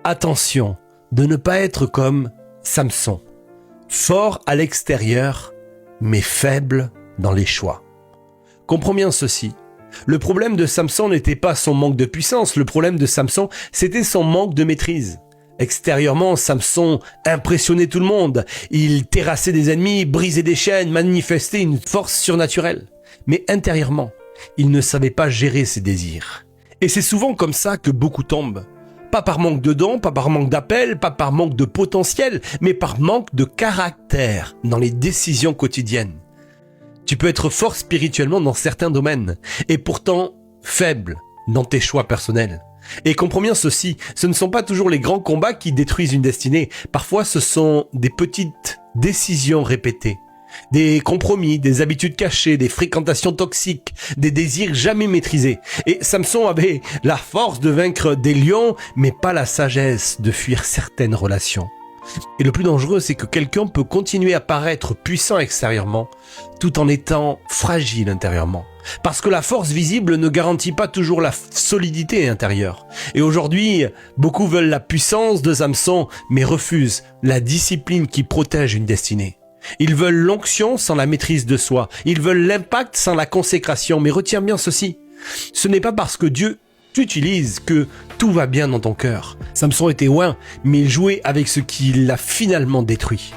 Attention de ne pas être comme Samson, fort à l'extérieur, mais faible dans les choix. Comprends bien ceci. Le problème de Samson n'était pas son manque de puissance, le problème de Samson, c'était son manque de maîtrise. Extérieurement, Samson impressionnait tout le monde. Il terrassait des ennemis, brisait des chaînes, manifestait une force surnaturelle. Mais intérieurement, il ne savait pas gérer ses désirs. Et c'est souvent comme ça que beaucoup tombent. Pas par manque de dons, pas par manque d'appel, pas par manque de potentiel, mais par manque de caractère dans les décisions quotidiennes. Tu peux être fort spirituellement dans certains domaines, et pourtant faible dans tes choix personnels. Et comprends bien ceci, ce ne sont pas toujours les grands combats qui détruisent une destinée. Parfois, ce sont des petites décisions répétées, des compromis, des habitudes cachées, des fréquentations toxiques, des désirs jamais maîtrisés. Et Samson avait la force de vaincre des lions, mais pas la sagesse de fuir certaines relations. Et le plus dangereux, c'est que quelqu'un peut continuer à paraître puissant extérieurement, tout en étant fragile intérieurement. Parce que la force visible ne garantit pas toujours la solidité intérieure. Et aujourd'hui, beaucoup veulent la puissance de Samson, mais refusent la discipline qui protège une destinée. Ils veulent l'onction sans la maîtrise de soi. Ils veulent l'impact sans la consécration. Mais retiens bien ceci. Ce n'est pas parce que Dieu t'utilise que tout va bien dans ton cœur. Samson était loin, mais il jouait avec ce qui l'a finalement détruit.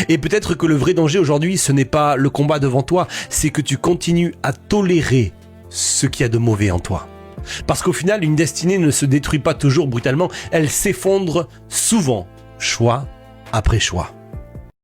Et peut-être que le vrai danger aujourd'hui, ce n'est pas le combat devant toi, c'est que tu continues à tolérer ce qu'il y a de mauvais en toi. Parce qu'au final, une destinée ne se détruit pas toujours brutalement, elle s'effondre souvent, choix après choix.